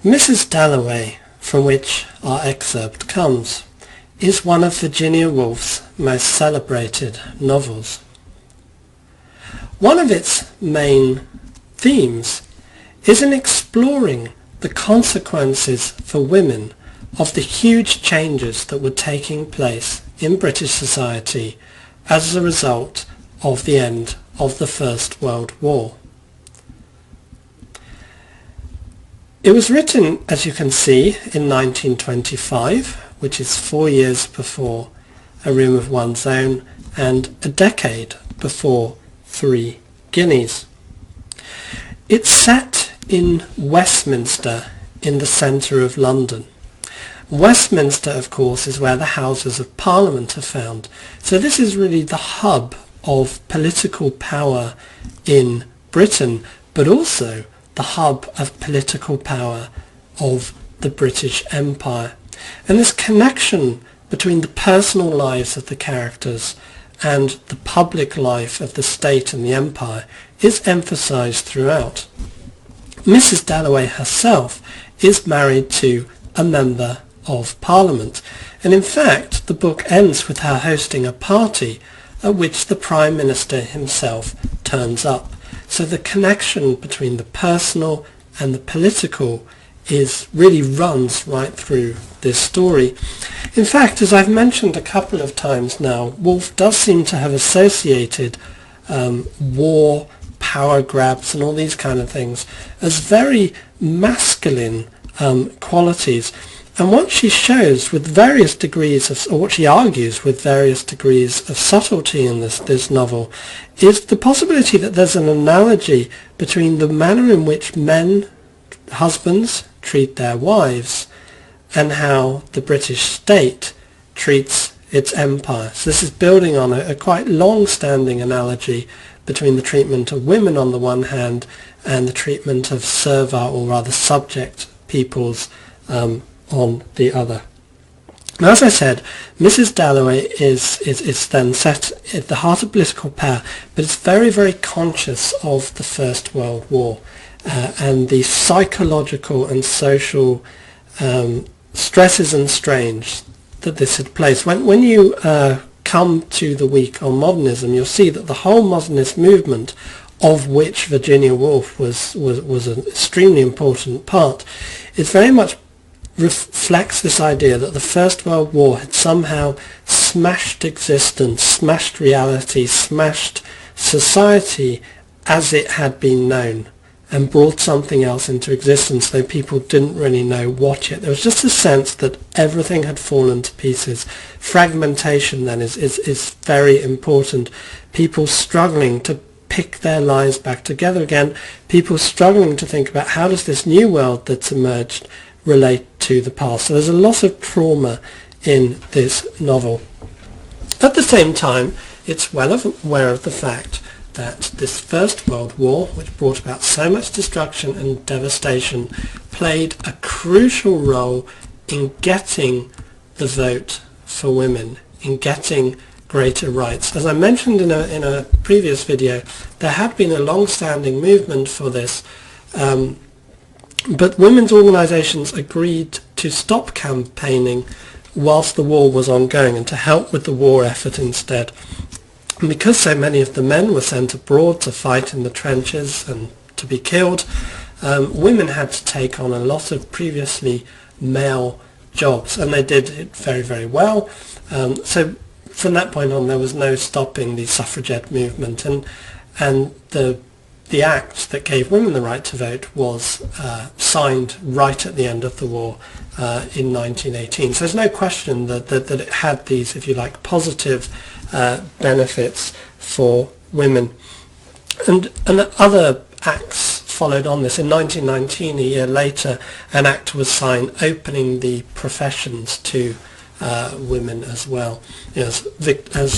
Mrs. Dalloway, from which our excerpt comes, is one of Virginia Woolf's most celebrated novels. One of its main themes is in exploring the consequences for women of the huge changes that were taking place in British society as a result of the end of the First World War. It was written, as you can see, in 1925, which is 4 years before A Room of One's Own and a decade before 3 Guineas. It's set in Westminster in the centre of London. Westminster, of course, is where the Houses of Parliament are found. So this is really the hub of political power in Britain, but also the hub of political power of the British Empire. And this connection between the personal lives of the characters and the public life of the state and the empire is emphasized throughout. Mrs. Dalloway herself is married to a member of Parliament, and in fact the book ends with her hosting a party at which the Prime Minister himself turns up. So the connection between the personal and the political really runs right through this story. In fact, as I've mentioned a couple of times now, Woolf does seem to have associated war, power grabs and all these kind of things as very masculine qualities. And what she shows with various degrees of, or what she argues with various degrees of subtlety in this novel, is the possibility that there's an analogy between the manner in which men, husbands, treat their wives and how the British state treats its empire. So this is building on a quite long-standing analogy between the treatment of women on the one hand and the treatment of servile, or rather subject peoples on the other. Now, as I said, Mrs. Dalloway is then set at the heart of political power, but it's very, very conscious of the First World War and the psychological and social stresses and strains that this had placed. When you come to the week on modernism, you'll see that the whole modernist movement, of which Virginia Woolf was an extremely important part, is very much reflects this idea that the First World War had somehow smashed existence, smashed reality, smashed society as it had been known, and brought something else into existence, though people didn't really know what yet. There was just a sense that everything had fallen to pieces. Fragmentation then is very important. People struggling to pick their lives back together again. People struggling to think about how does this new world that's emerged relate to the past. So there's a lot of trauma in this novel. At the same time, it's well aware of the fact that this First World War, which brought about so much destruction and devastation, played a crucial role in getting the vote for women, in getting greater rights. As I mentioned in a previous video, there had been a long-standing movement for this, but women's organisations agreed to stop campaigning whilst the war was ongoing and to help with the war effort instead. And because so many of the men were sent abroad to fight in the trenches and to be killed, women had to take on a lot of previously male jobs, and they did it very, very well. So from that point on, there was no stopping the suffragette movement, and the act that gave women the right to vote was signed right at the end of the war in 1918. So there's no question that it had these, if you like, positive benefits for women. And other acts followed on this. In 1919, a year later, an act was signed opening the professions to women as well. As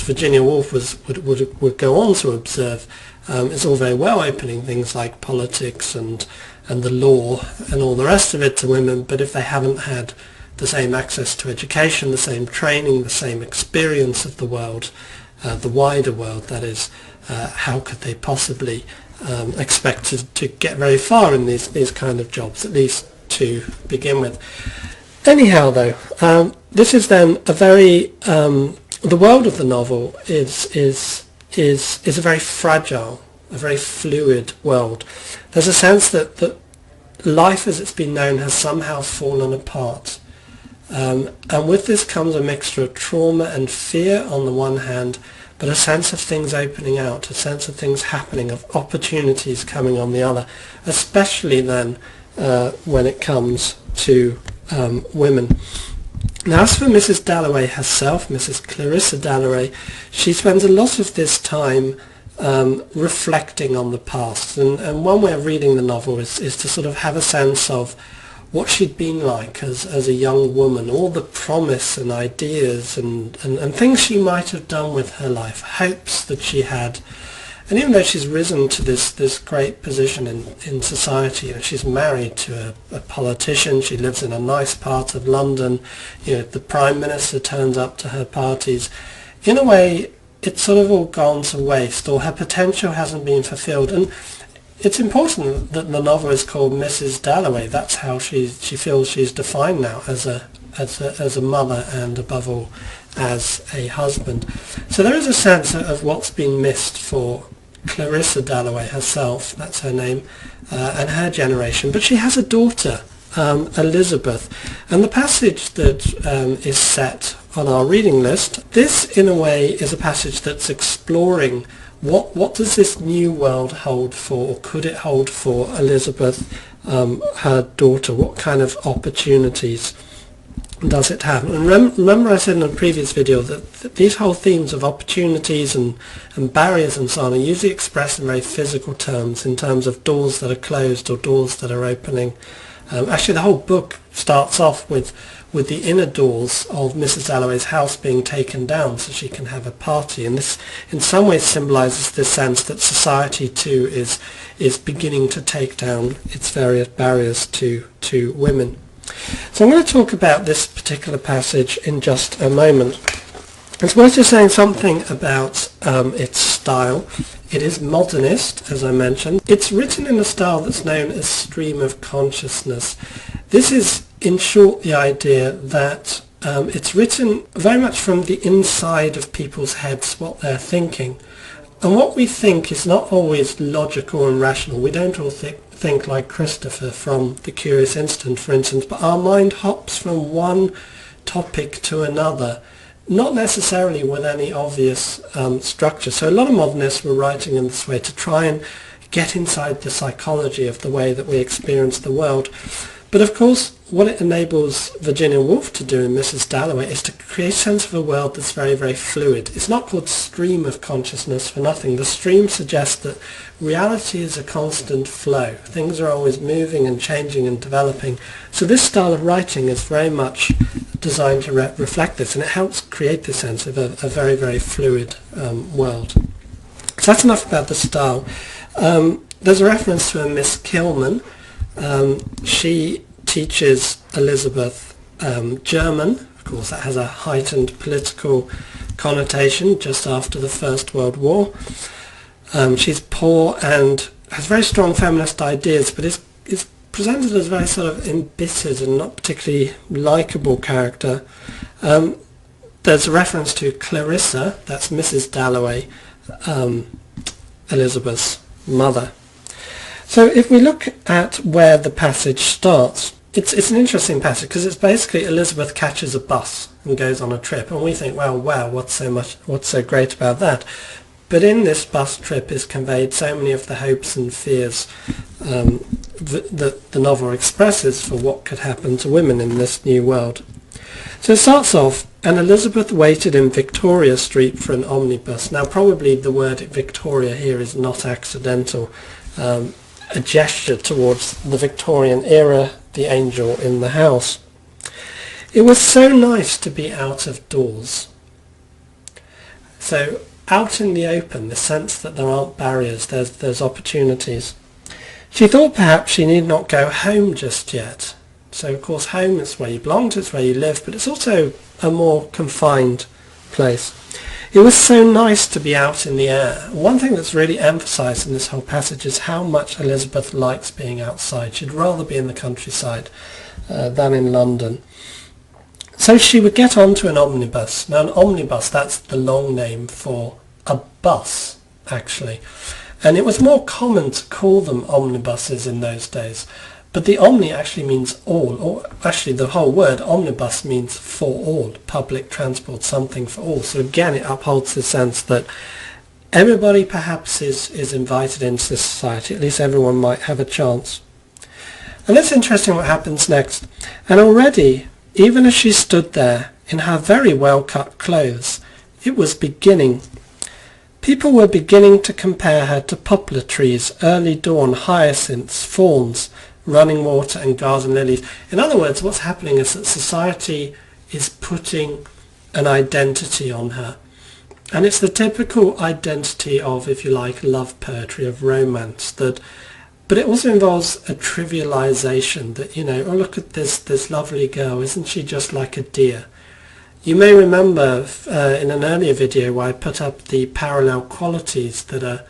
Virginia Woolf would go on to observe, it's all very well opening things like politics and the law and all the rest of it to women, but if they haven't had the same access to education, the same training, the same experience of the world, the wider world that is, how could they possibly expect to get very far in these kind of jobs, at least to begin with. Anyhow, though, this is then a very the world of the novel is a very fragile, a very fluid world. There's a sense that life as it's been known has somehow fallen apart. And with this comes a mixture of trauma and fear on the one hand, but a sense of things opening out, a sense of things happening, of opportunities coming on the other, especially then when it comes to women. Now, as for Mrs. Dalloway herself, Mrs. Clarissa Dalloway, she spends a lot of this time reflecting on the past, and one way of reading the novel is to sort of have a sense of what she'd been like as a young woman, all the promise and ideas and things she might have done with her life, hopes that she had. And even though she's risen to this great position in society, she's married to a politician, she lives in a nice part of London, the Prime Minister turns up to her parties, in a way it's sort of all gone to waste, or her potential hasn't been fulfilled. And it's important that the novel is called Mrs. Dalloway. That's how she feels she's defined now, as a mother and above all as a husband. So there is a sense of what's been missed for Clarissa Dalloway herself, that's her name, and her generation. But she has a daughter, Elizabeth, and the passage that is set on our reading list, this in a way is a passage that's exploring what does this new world hold for, or could it hold for Elizabeth, her daughter? What kind of opportunities does it have? And remember I said in a previous video that these whole themes of opportunities and barriers and so on are usually expressed in very physical terms, in terms of doors that are closed or doors that are opening. Actually, the whole book starts off with the inner doors of Mrs. Dalloway's house being taken down so she can have a party, and this in some ways symbolises this sense that society too is beginning to take down its various barriers to women. So I'm going to talk about this particular passage in just a moment. It's worth just saying something about its style. It is modernist, as I mentioned. It's written in a style that's known as stream of consciousness. This is, in short, the idea that it's written very much from the inside of people's heads, what they're thinking. And what we think is not always logical and rational. We don't all think like Christopher from The Curious Incident, for instance, but our mind hops from one topic to another, not necessarily with any obvious structure. So a lot of modernists were writing in this way to try and get inside the psychology of the way that we experience the world. But of course, what it enables Virginia Woolf to do in Mrs. Dalloway is to create a sense of a world that's very, very fluid. It's not called stream of consciousness for nothing. The stream suggests that reality is a constant flow. Things are always moving and changing and developing. So this style of writing is very much designed to reflect this, and it helps create this sense of a very, very fluid world. So that's enough about the style. There's a reference to a Miss Kilman. She teaches Elizabeth German. Of course, that has a heightened political connotation just after the First World War. She's poor and has very strong feminist ideas, but is presented as a very sort of embittered and not particularly likeable character. There's a reference to Clarissa, that's Mrs. Dalloway, Elizabeth's mother. So if we look at where the passage starts, it's an interesting passage because it's basically Elizabeth catches a bus and goes on a trip, and we think, well, wow, what's so great about that? But in this bus trip is conveyed so many of the hopes and fears that the novel expresses for what could happen to women in this new world. So it starts off, and Elizabeth waited in Victoria Street for an omnibus. Now probably the word Victoria here is not accidental. A gesture towards the Victorian era, the angel in the house. It was so nice to be out of doors. So out in the open, the sense that there aren't barriers, there's opportunities. She thought perhaps she need not go home just yet. So of course home is where you belong to, it's where you live, but it's also a more confined place. It was so nice to be out in the air. One thing that's really emphasised in this whole passage is how much Elizabeth likes being outside. She'd rather be in the countryside than in London. So she would get onto an omnibus. Now an omnibus, that's the long name for a bus, actually. And it was more common to call them omnibuses in those days. But the omni actually means all, or actually the whole word omnibus means for all, public transport, something for all. So again, it upholds the sense that everybody perhaps is invited into this society, at least everyone might have a chance. And it's interesting what happens next. And already, even as she stood there in her very well-cut clothes, it was beginning. People were beginning to compare her to poplar trees, early dawn hyacinths, fawns, running water and garden lilies. In other words, what's happening is that society is putting an identity on her. And it's the typical identity of, if you like, love poetry, of romance, that, but it also involves a trivialization that, oh, look at this lovely girl, isn't she just like a deer? You may remember in an earlier video where I put up the parallel qualities that are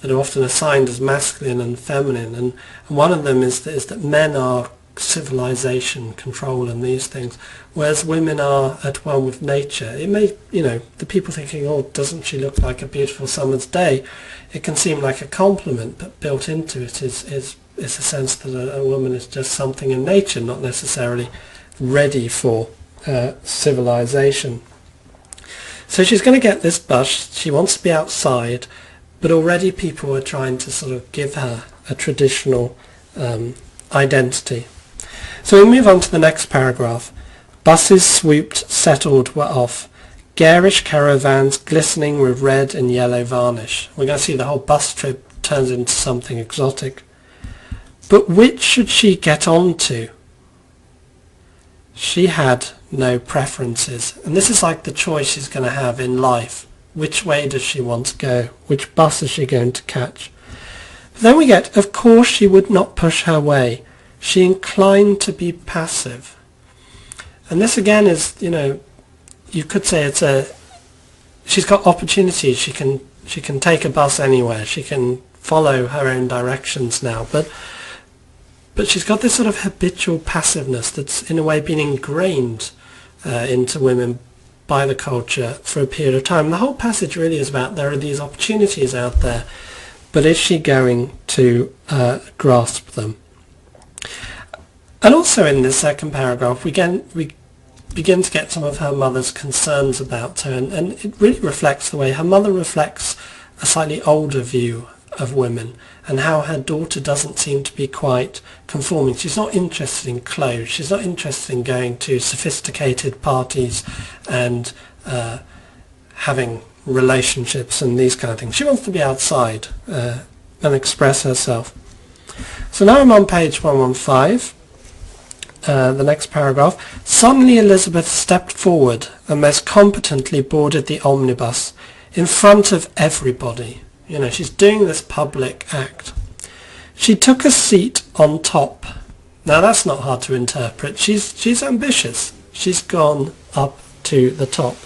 often assigned as masculine and feminine, and one of them is that men are civilization, control and these things, whereas women are at one with nature. It may, the people thinking, oh, doesn't she look like a beautiful summer's day? It can seem like a compliment, but built into it is a sense that a woman is just something in nature, not necessarily ready for civilization. So she's going to get this bus, she wants to be outside, but already people are trying to sort of give her a traditional identity. So we move on to the next paragraph. Buses swooped, settled, were off. Garish caravans glistening with red and yellow varnish. We're going to see the whole bus trip turns into something exotic. But which should she get on to? She had no preferences. And this is like the choice she's going to have in life. Which way does she want to go? Which bus is she going to catch? But then we get, of course she would not push her way. She inclined to be passive. And this again is, you could say she's got opportunities. She can take a bus anywhere. She can follow her own directions now. But she's got this sort of habitual passiveness that's in a way been ingrained into women by the culture for a period of time. The whole passage really is about there are these opportunities out there, but is she going to grasp them? And also in this second paragraph we begin to get some of her mother's concerns about her, and it really reflects the way her mother reflects a slightly older view of women and how her daughter doesn't seem to be quite conforming. She's not interested in clothes, she's not interested in going to sophisticated parties and having relationships and these kind of things. She wants to be outside and express herself. So now I'm on page 115, the next paragraph. Suddenly Elizabeth stepped forward and most competently boarded the omnibus in front of everybody. She's doing this public act. She took a seat on top. Now that's not hard to interpret. She's ambitious. She's gone up to the top.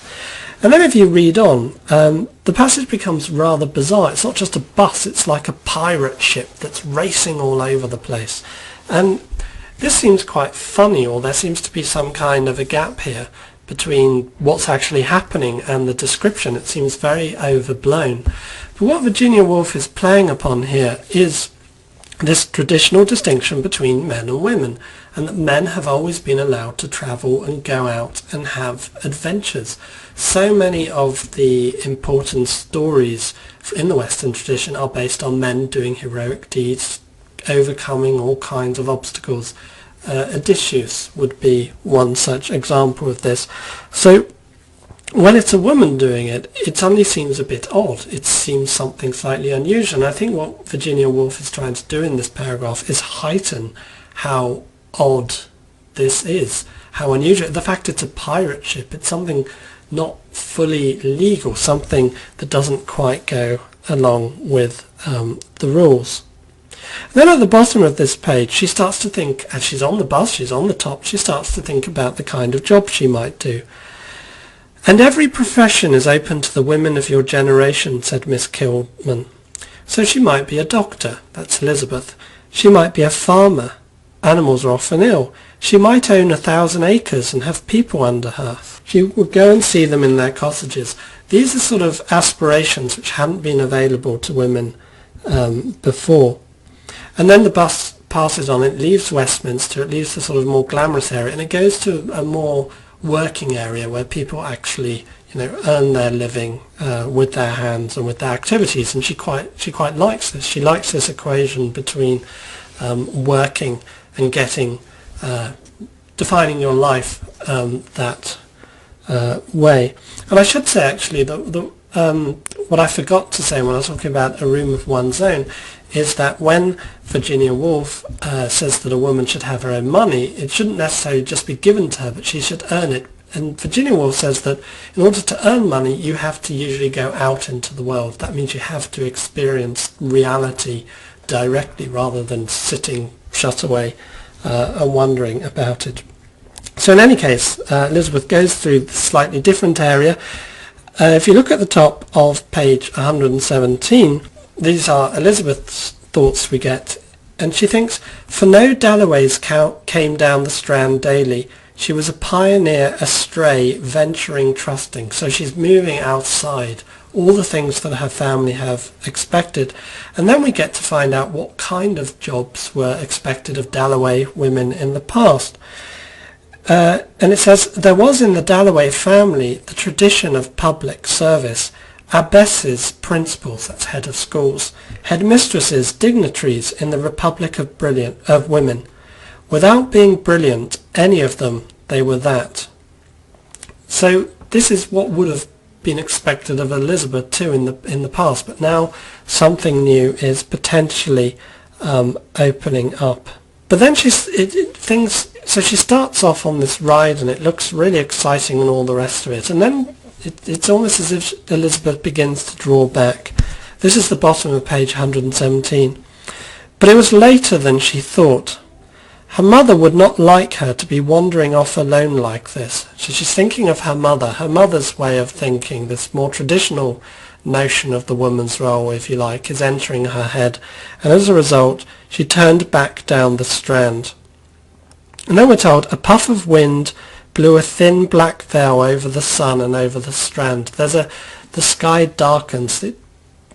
And then if you read on, the passage becomes rather bizarre. It's not just a bus, it's like a pirate ship that's racing all over the place. And this seems quite funny, or there seems to be some kind of a gap here between what's actually happening and the description. It seems very overblown. But what Virginia Woolf is playing upon here is this traditional distinction between men and women, and that men have always been allowed to travel and go out and have adventures. So many of the important stories in the Western tradition are based on men doing heroic deeds, overcoming all kinds of obstacles. Odysseus would be one such example of this. So when it's a woman doing it, it suddenly seems a bit odd. It seems something slightly unusual. And I think what Virginia Woolf is trying to do in this paragraph is heighten how odd this is, how unusual. The fact it's a pirate ship, it's something not fully legal, something that doesn't quite go along with the rules. Then at the bottom of this page, she starts to think, as she's on the bus, she's on the top, she starts to think about the kind of job she might do. "And every profession is open to the women of your generation," said Miss Kilman. "So she might be a doctor," that's Elizabeth. "She might be a farmer. Animals are often ill. She might own 1,000 acres and have people under her. She would go and see them in their cottages." These are sort of aspirations which hadn't been available to women before. And then the bus passes on. It leaves Westminster. It leaves the sort of more glamorous area, and it goes to a more working area where people actually, earn their living with their hands and with their activities. And she quite likes this. She likes this equation between working and getting, defining your life that way. And I should say actually that what I forgot to say when I was talking about a room of one's own is that when Virginia Woolf says that a woman should have her own money, it shouldn't necessarily just be given to her, but she should earn it. And Virginia Woolf says that in order to earn money, you have to usually go out into the world. That means you have to experience reality directly rather than sitting shut away and wondering about it. So in any case, Elizabeth goes through the slightly different area. If you look at the top of page 117, these are Elizabeth's thoughts we get, and she thinks, "For no Dalloways came down the Strand daily. She was a pioneer, astray, venturing, trusting." So she's moving outside all the things that her family have expected. And then we get to find out what kind of jobs were expected of Dalloway women in the past. And it says, "There was in the Dalloway family the tradition of public service, abbesses, principals," that's head of schools, "headmistresses, dignitaries in the republic of women. Without being brilliant, any of them, they were that." So this is what would have been expected of Elizabeth too in the past, but now something new is potentially opening up. But then so she starts off on this ride and it looks really exciting and all the rest of it, and then it's almost as if Elizabeth begins to draw back. This is the bottom of page 117. "But it was later than she thought. Her mother would not like her to be wandering off alone like this." So she's thinking of her mother's way of thinking. This more traditional notion of the woman's role, if you like, is entering her head, and as a result she turned back down the Strand. And then we're told, "A puff of wind blew a thin black veil over the sun and over the Strand." The sky darkens.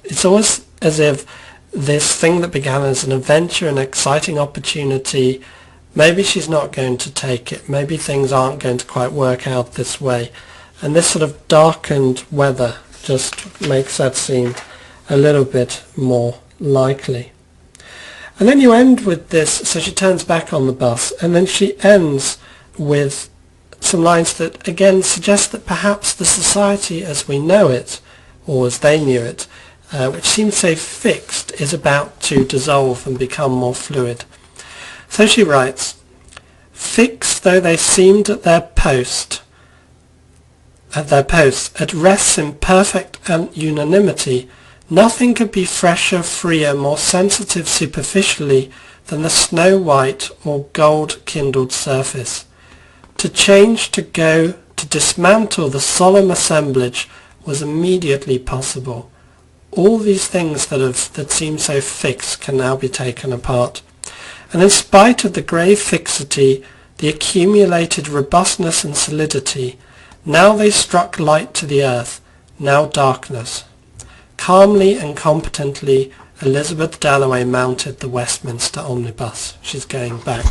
It's always as if this thing that began as an adventure, an exciting opportunity, maybe she's not going to take it. Maybe things aren't going to quite work out this way. And this sort of darkened weather just makes that seem a little bit more likely. And then you end with this, so she turns back on the bus, and then she ends with some lines that again suggest that perhaps the society as we know it, or as they knew it, which seems so fixed, is about to dissolve and become more fluid. So she writes, "Fixed though they seemed at their posts, at rest in perfect unanimity, nothing could be fresher, freer, more sensitive superficially than the snow-white or gold-kindled surface. To change, to go, to dismantle the solemn assemblage was immediately possible. All these things that seem so fixed can now be taken apart. And in spite of the grave fixity, the accumulated robustness and solidity, now they struck light to the earth, now darkness. Calmly and competently, Elizabeth Dalloway mounted the Westminster omnibus." She's going back.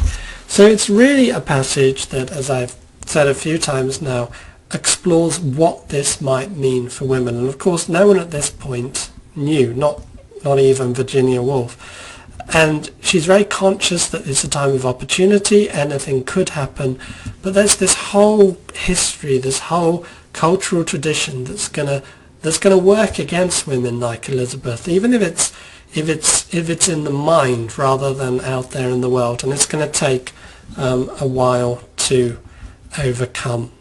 So it's really a passage that, as I've said a few times now, explores what this might mean for women. And of course no one at this point knew, not even Virginia Woolf. And she's very conscious that it's a time of opportunity, anything could happen, but there's this whole history, this whole cultural tradition that's gonna work against women like Elizabeth, even if it's in the mind rather than out there in the world, and it's going to take a while to overcome.